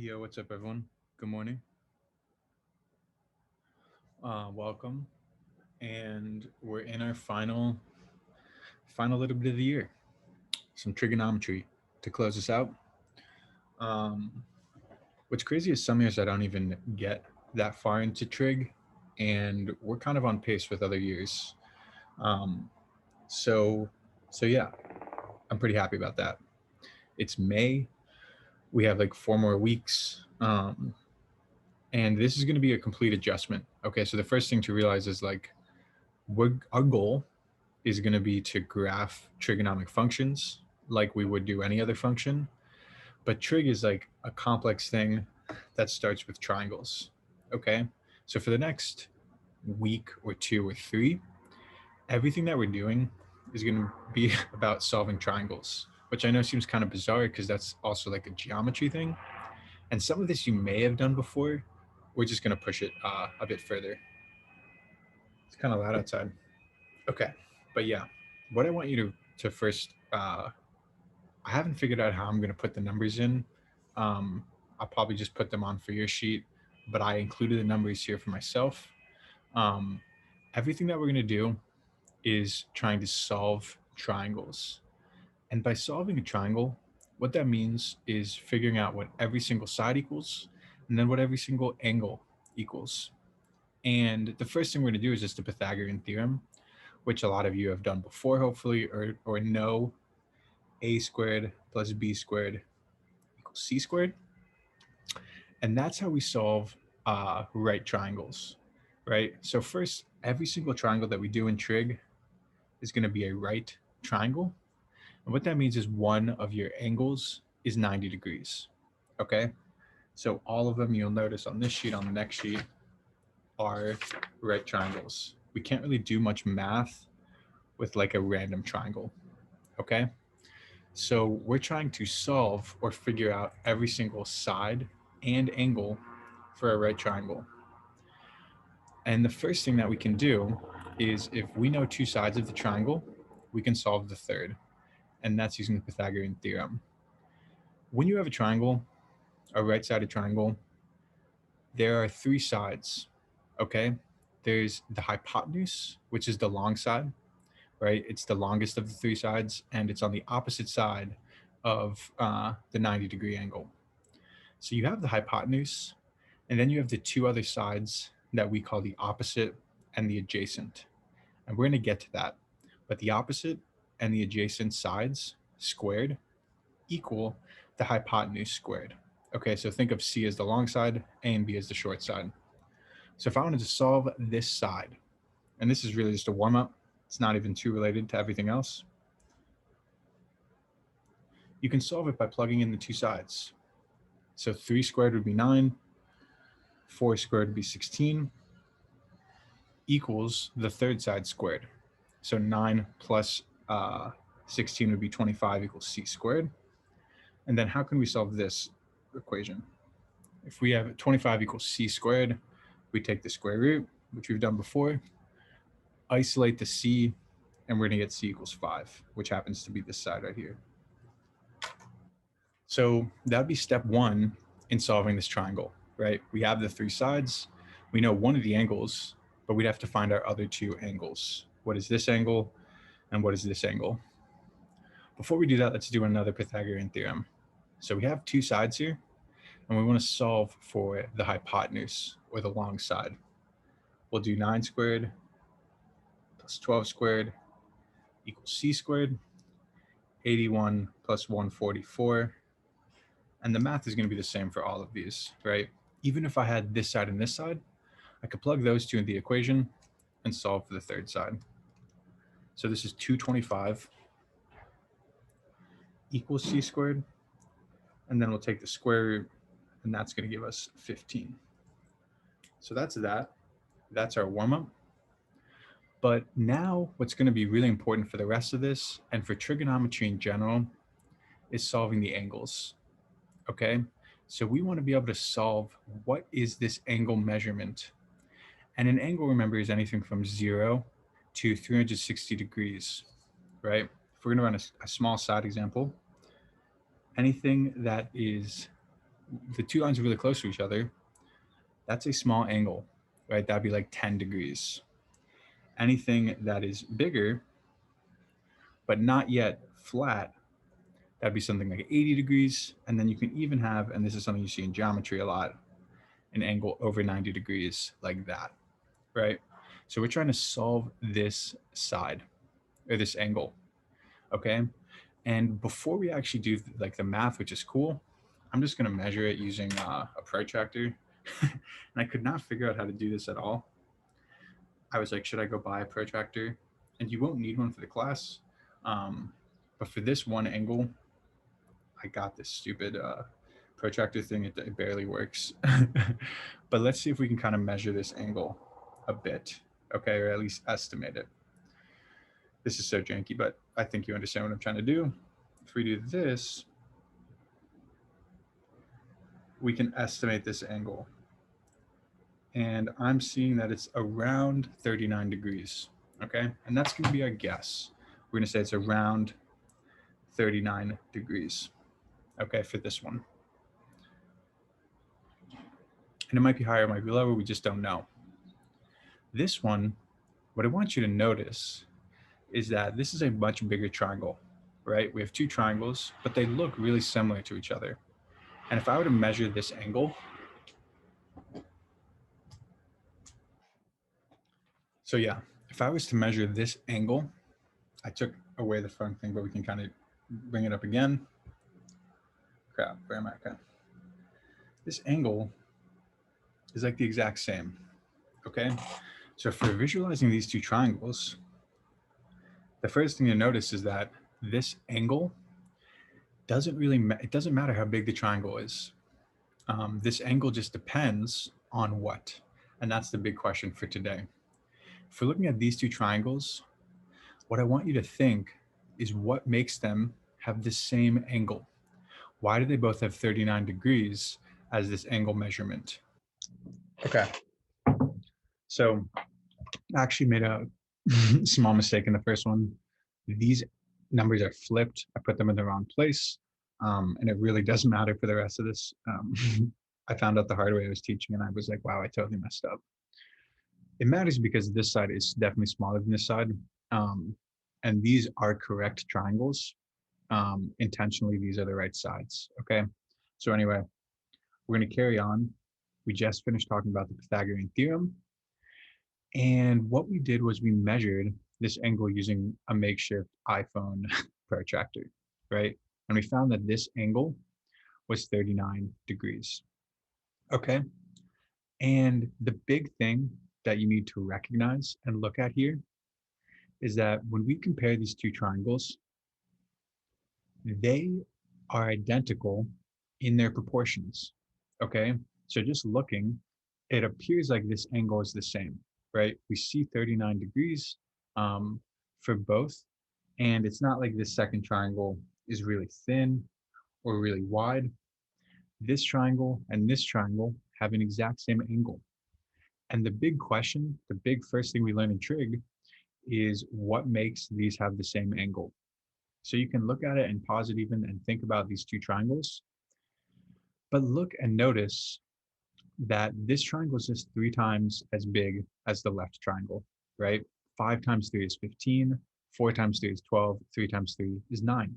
Yo, what's up, everyone? Good morning. Welcome, and we're in our final little bit of the year. Some trigonometry to close us out. Um, what's crazy is some years I don't even get that far into trig, and we're kind of on pace with other years. Um, so, so yeah, I'm pretty happy about that. It's May. We have like 4 more weeks. And this is going to be a complete adjustment. Okay, so the first thing to realize is like our goal is going to be to graph trigonomic functions like we would do any other function. But trig is like a complex thing that starts with triangles. Okay, so for the next week or two or three, everything that we're doing is going to be about solving triangles, which I know seems kind of bizarre because that's also like a geometry thing. And some of this you may have done before. We're just going to push it a bit further. It's kind of loud outside. Okay, but yeah, what I want you to first, I haven't figured out how I'm going to put the numbers in. Um, I'll probably just put them on for your sheet, but I included the numbers here for myself. Um, Everything that we're going to do is trying to solve triangles. And by solving a triangle, what that means is figuring out what every single side equals and then what every single angle equals. And the first thing we're going to do is just the Pythagorean theorem, which a lot of you have done before, hopefully, or know. A squared plus b squared equals c squared. And that's how we solve right triangles, right? So first, every single triangle that we do in trig is going to be a right triangle. And what that means is one of your angles is 90 degrees, okay? So all of them you'll notice on this sheet, on the next sheet, are right triangles. We can't really do much math with like a random triangle, okay? So we're trying to solve or figure out every single side and angle for a right triangle. And the first thing that we can do is if we know two sides of the triangle, we can solve the third. And that's using the Pythagorean theorem. When you have a triangle, a right sided triangle, there are three sides. Okay. There's the hypotenuse, which is the long side, right? It's the longest of the three sides, and it's on the opposite side of the 90-degree angle. So you have the hypotenuse, and then you have the two other sides that we call the opposite and the adjacent. And we're going to get to that. But the opposite and the adjacent sides squared equal the hypotenuse squared. Okay, so think of C as the long side, A and B as the short side. So if I wanted to solve this side, and this is really just a warm up, it's not even too related to everything else, you can solve it by plugging in the two sides. So 3 squared would be 9, 4 squared would be 16, equals the third side squared. So 9 plus 16 would be 25 equals c squared. And then how can we solve this equation? If we have 25 equals c squared, we take the square root, which we've done before, isolate the c, and we're going to get c equals 5, which happens to be this side right here. So that would be step one in solving this triangle, right? We have the three sides. We know one of the angles, but we'd have to find our other two angles. What is this angle and what is this angle? Before we do that, let's do another Pythagorean theorem. So we have two sides here, and we want to solve for the hypotenuse, or the long side. We'll do 9 squared plus 12 squared equals c squared, 81 plus 144. And the math is going to be the same for all of these, right? Even if I had this side and this side, I could plug those two in the equation and solve for the third side. So this is 225 equals c squared. And then we'll take the square root, and that's going to give us 15. So that's that. That's our warm up. But now what's going to be really important for the rest of this and for trigonometry in general is solving the angles. Okay? So we want to be able to solve what is this angle measurement. And an angle, remember, is anything from 0 to 360 degrees, right? If we're going to run a small side example, anything that is the two lines are really close to each other, that's a small angle, right? That'd be like 10 degrees. Anything that is bigger, but not yet flat, that'd be something like 80 degrees. And then you can even have, and this is something you see in geometry a lot, an angle over 90 degrees like that, right? So we're trying to solve this side or this angle, okay? And before we actually do like the math, which is cool, I'm just gonna measure it using a protractor. And I could not figure out how to do this at all. I was like, should I go buy a protractor? And you won't need one for the class. But for this one angle, I got this stupid protractor thing. It barely works. But let's see if we can kind of measure this angle a bit, okay? Or at least estimate it. This is so janky, but I think you understand what I'm trying to do. If we do this, we can estimate this angle. And I'm seeing that it's around 39 degrees, okay? And that's gonna be our guess. We're gonna say it's around 39 degrees, okay, for this one. And it might be higher, it might be lower, we just don't know. This one, what I want you to notice is that this is a much bigger triangle, right? We have two triangles, but they look really similar to each other. And if I were to measure this angle, so yeah, if I was to measure this angle, I took away the front thing, but we can kind of bring it up again. Crap, where am I? Okay. This angle is like the exact same, okay? So for visualizing these two triangles, the first thing you notice is that this angle doesn't really, it doesn't matter how big the triangle is. This angle just depends on what? And that's the big question for today. If we're looking at these two triangles, what I want you to think is what makes them have the same angle. Why do they both have 39 degrees as this angle measurement? Okay. So I actually made a small mistake in the first one. These numbers are flipped. I put them in the wrong place. And it really doesn't matter for the rest of this. I found out the hard way I was teaching and I was like, wow, I totally messed up. It matters because this side is definitely smaller than this side. And these are correct triangles. Intentionally, these are the right sides, okay? So anyway, we're gonna carry on. We just finished talking about the Pythagorean theorem. And what we did was we measured this angle using a makeshift iPhone protractor, right? And we found that this angle was 39 degrees, okay? And the big thing that you need to recognize and look at here is that when we compare these two triangles, they are identical in their proportions, okay? So just looking, it appears like this angle is the same, right? We see 39 degrees for both, and it's not like this second triangle is really thin or really wide. This triangle and this triangle have an exact same angle. And the big question, the big first thing we learn in trig is what makes these have the same angle. So you can look at it and pause it even and think about these two triangles. But look and notice that this triangle is just 3 times as big as the left triangle, right? 5 times 3 is 15, 4 times 3 is 12, 3 times 3 is 9.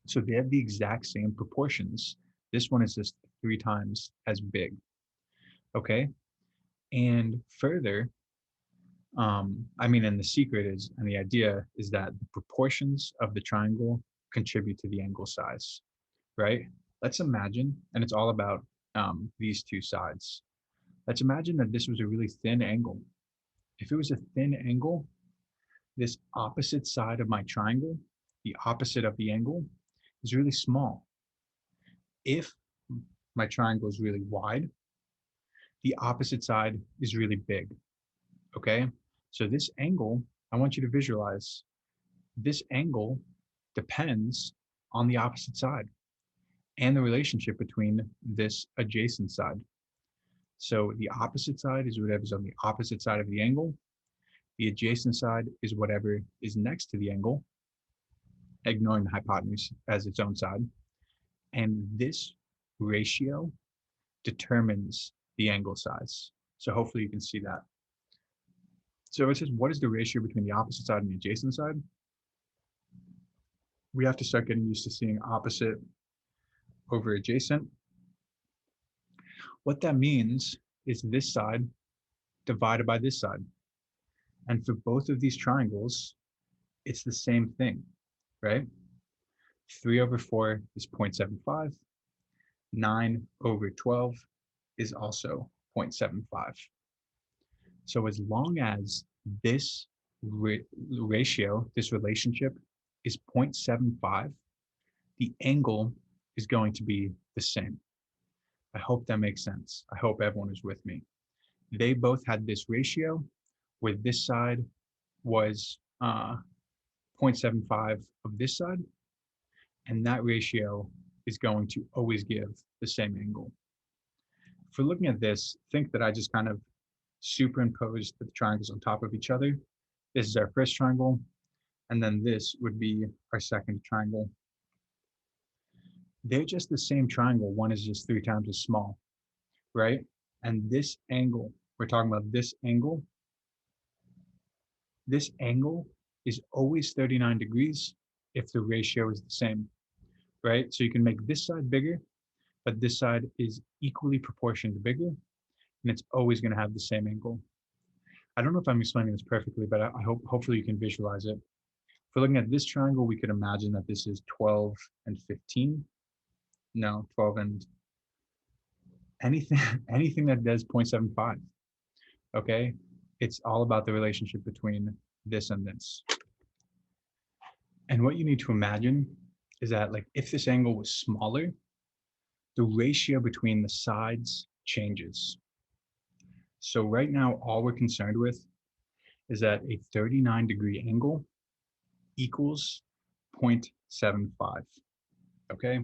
So they have the exact same proportions. This one is just 3 times as big, okay? And further, and the secret is, and the idea is that the proportions of the triangle contribute to the angle size, right? Let's imagine, and it's all about these two sides. Let's imagine that this was a really thin angle. If it was a thin angle, this opposite side of my triangle, the opposite of the angle, is really small. If my triangle is really wide, the opposite side is really big, okay? So this angle, I want you to visualize, this angle depends on the opposite side and the relationship between this adjacent side. So the opposite side is whatever's on the opposite side of the angle. The adjacent side is whatever is next to the angle, ignoring the hypotenuse as its own side. And this ratio determines the angle size. So hopefully you can see that. So it says, what is the ratio between the opposite side and the adjacent side? We have to start getting used to seeing opposite over adjacent. What that means is this side divided by this side. And for both of these triangles, it's the same thing, right? 3 over 4 is 0.75. 9 over 12 is also 0.75. So as long as this ratio, this relationship is 0.75, the angle is going to be the same. I hope that makes sense. I hope everyone is with me. They both had this ratio where this side was 0.75 of this side, and that ratio is going to always give the same angle. If we're looking at this, think that I just kind of superimposed the triangles on top of each other. This is our first triangle, and then this would be our second triangle. They're just the same triangle. One is just 3 times as small, right? And this angle, we're talking about this angle is always 39 degrees if the ratio is the same, right? So you can make this side bigger, but this side is equally proportioned bigger, and it's always going to have the same angle. I don't know if I'm explaining this perfectly, but I hope hopefully you can visualize it. If we're looking at this triangle, we could imagine that this is 12 and 15. No, 12 and anything that does 0.75. Okay, it's all about the relationship between this and this. And what you need to imagine is that, like, if this angle was smaller, the ratio between the sides changes. So right now, all we're concerned with is that a 39-degree angle equals 0.75, okay?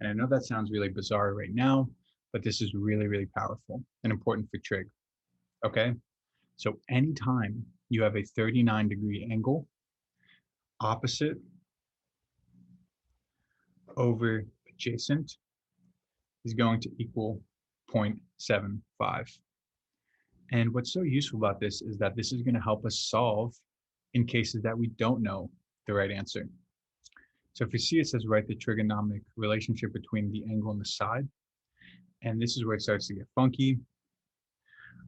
And I know that sounds really bizarre right now, but this is really, really powerful and important for trig, okay? So anytime you have a 39-degree angle, opposite over adjacent is going to equal 0.75. And what's so useful about this is that this is going to help us solve in cases that we don't know the right answer. So if you see, it says write the trigonomic relationship between the angle and the side. And this is where it starts to get funky.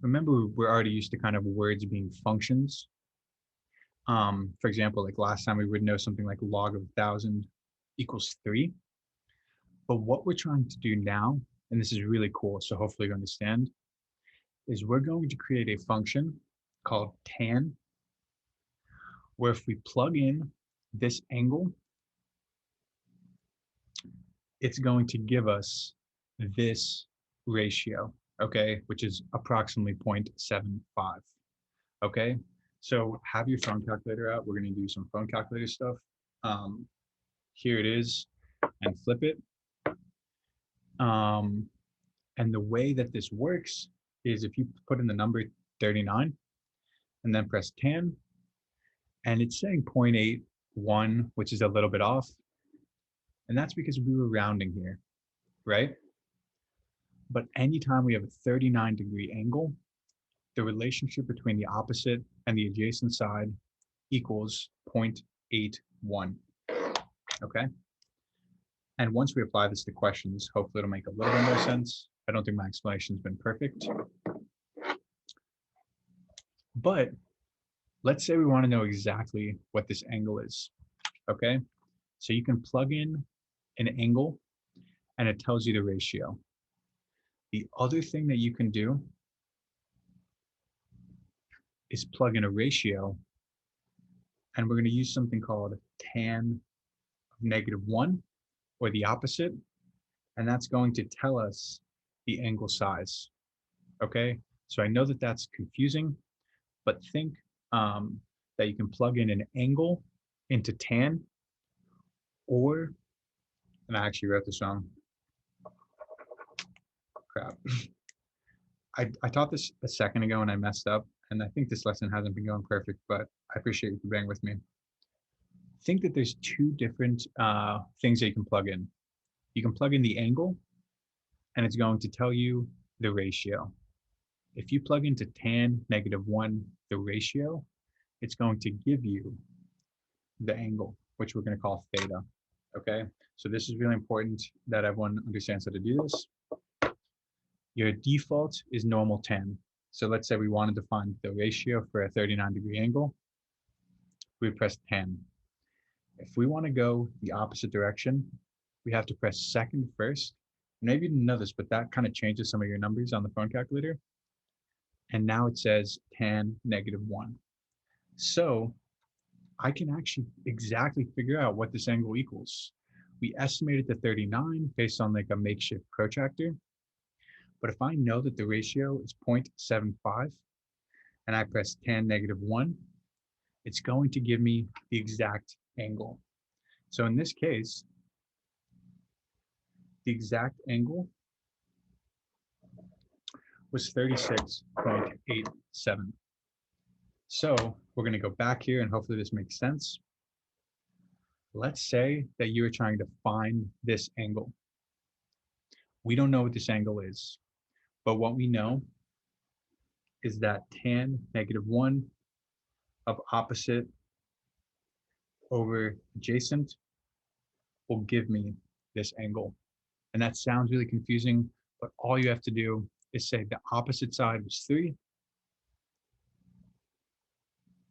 Remember, we're already used to kind of words being functions. For example, like last time we would know something like log of 1,000 equals 3. But what we're trying to do now, and this is really cool, so hopefully you understand, is we're going to create a function called tan, where if we plug in this angle, it's going to give us this ratio, okay, which is approximately 0.75, okay? So have your phone calculator out. We're going to do some phone calculator stuff. Here it is, and flip it. And the way that this works is if you put in the number 39 and then press tan, and it's saying 0.81, which is a little bit off. And that's because we were rounding here, right? But anytime we have a 39-degree angle, the relationship between the opposite and the adjacent side equals 0.81, okay? And once we apply this to questions, hopefully it'll make a little bit more sense. I don't think my explanation's been perfect. But let's say we want to know exactly what this angle is, okay? So you can plug in an angle and it tells you the ratio. The other thing that you can do is plug in a ratio, and we're going to use something called tan of -1, or the opposite, and that's going to tell us the angle size, okay? So I know that that's confusing, but think that you can plug in an angle into tan, or, and I actually wrote this wrong. Crap. I taught this a second ago and I messed up, and I think this lesson hasn't been going perfect, but I appreciate you for bearing with me. Think that there's 2 different things that you can plug in. You can plug in the angle, and it's going to tell you the ratio. If you plug into tan -1, the ratio, it's going to give you the angle, which we're going to call theta. Okay, so this is really important that everyone understands how to do this. Your default is normal tan. So let's say we wanted to find the ratio for a 39-degree angle. We press tan. If we want to go the opposite direction, we have to press second first. Maybe you didn't know this, but that kind of changes some of your numbers on the phone calculator. And now it says tan -1. So I can actually exactly figure out what this angle equals. We estimated to 39 based on like a makeshift protractor. But if I know that the ratio is 0.75 and I press tan -1, it's going to give me the exact angle. So in this case, the exact angle was 36.87. So we're going to go back here and hopefully this makes sense. Let's say that you are trying to find this angle. We don't know what this angle is, but what we know is that tan -1 of opposite over adjacent will give me this angle. And that sounds really confusing, but all you have to do is say the opposite side was 3.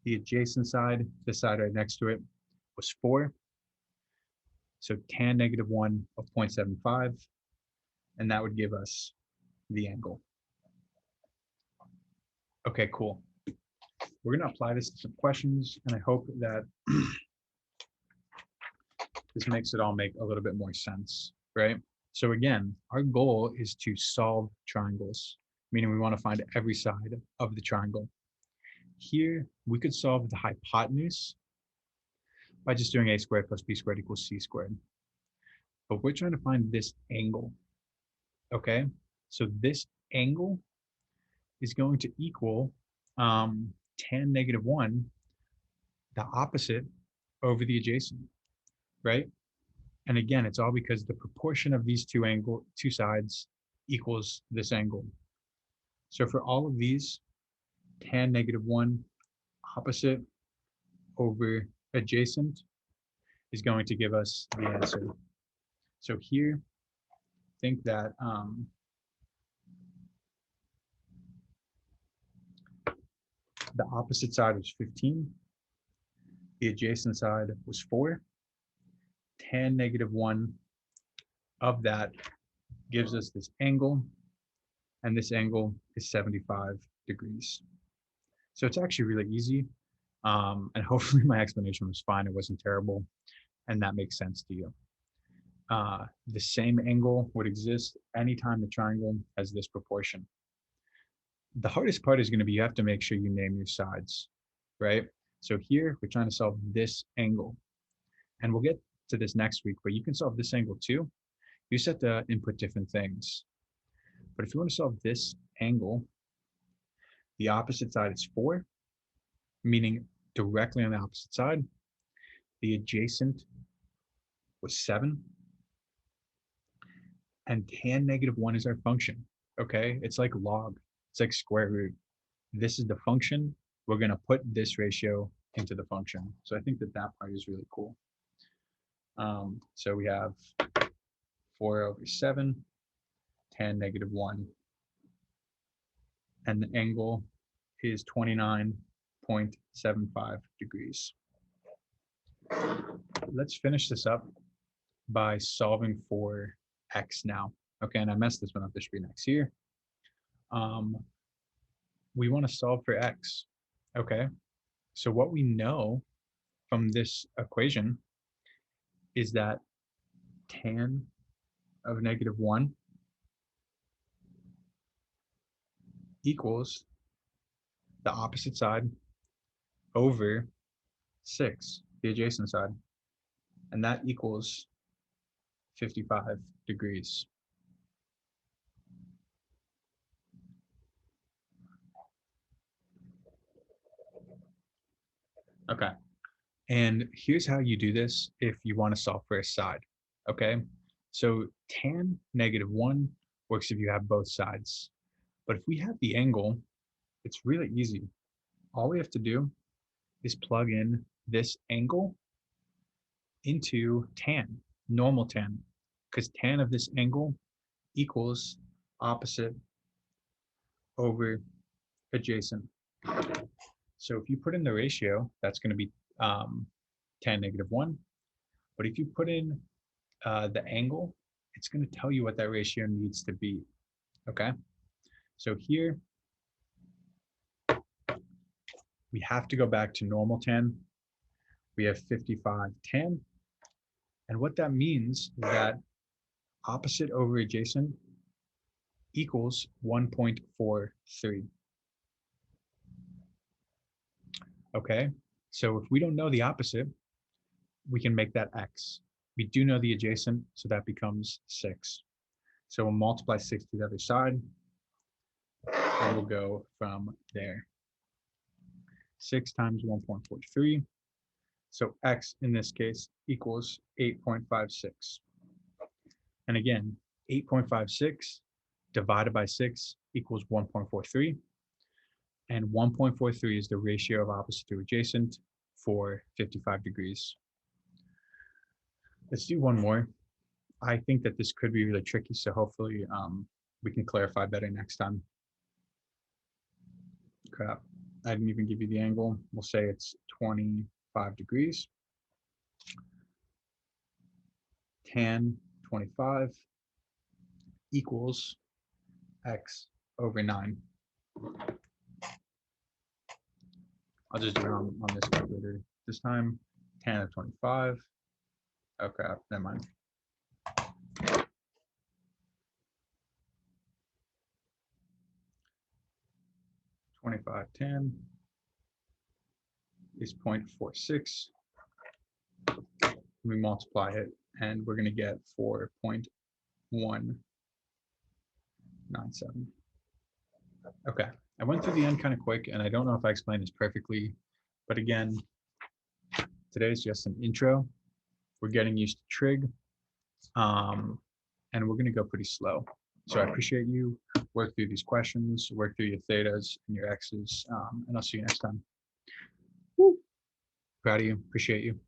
The adjacent side, the side right next to it, was 4. So tan -1 of 0.75, and that would give us the angle. Okay, cool. We're going to apply this to some questions, and I hope that this makes it all make a little bit more sense, right? So again, our goal is to solve triangles, meaning we want to find every side of the triangle. Here, we could solve the hypotenuse by just doing a squared plus b squared equals c squared. But we're trying to find this angle, okay? So this angle is going to equal tan -1, the opposite over the adjacent, right? And again, it's all because the proportion of these two sides equals this angle. So for all of these, tan -1 opposite over adjacent is going to give us the answer. So here, think that the opposite side was 15. The adjacent side was 4. Tan -1 of that gives us this angle, and this angle is 75 degrees. So it's actually really easy, and hopefully my explanation was fine. It wasn't terrible, and that makes sense to you. The same angle would exist anytime the triangle has this proportion. The hardest part is going to be you have to make sure you name your sides, right? So here we're trying to solve this angle, and we'll get to this next week, but you can solve this angle too. You just have to input different things. But if you want to solve this angle, the opposite side is 4, meaning directly on the opposite side. The adjacent was 7. And tan -1 is our function, okay? It's like log, it's like square root. This is the function. We're going to put this ratio into the function. So I think that part is really cool. So we have 4/7, tan -1, and the angle is 29.75 degrees. Let's finish this up by solving for x now. Okay, and I messed this one up. There should be an x here. We want to solve for x. Okay, so what we know from this equation is that tan of -1 equals the opposite side over 6, the adjacent side, and that equals 55 degrees. Okay, and here's how you do this if you want to solve for a side. Okay, so tan -1 works if you have both sides. But if we have the angle, it's really easy. All we have to do is plug in this angle into tan, normal tan, because tan of this angle equals opposite over adjacent. So if you put in the ratio, that's going to be tan negative 1. But if you put in the angle, it's going to tell you what that ratio needs to be. Okay? So here, we have to go back to normal tan. We have 55 tan. And what that means is that opposite over adjacent equals 1.43. Okay, so if we don't know the opposite, we can make that x. We do know the adjacent, so that becomes 6. So we'll multiply 6 to the other side, and we'll go from there. 6 times 1.43. So x in this case equals 8.56. And again, 8.56 divided by 6 equals 1.43. And 1.43 is the ratio of opposite to adjacent for 55 degrees. Let's do one more. I think that this could be really tricky, so hopefully we can clarify better next time. Crap, I didn't even give you the angle. We'll say it's 25 degrees. Tan 25 equals x over 9. I'll just do it on this calculator this time. Tan of 25. Okay, never mind. 25 tan is 0.46. We multiply it, and we're going to get 4.197. Okay, I went through the end kind of quick, and I don't know if I explained this perfectly, but again, today's just an intro. We're getting used to trig, and we're going to go pretty slow. So I appreciate you. Work through these questions, work through your thetas and your x's, and I'll see you next time. Woo. Proud of you. Appreciate you.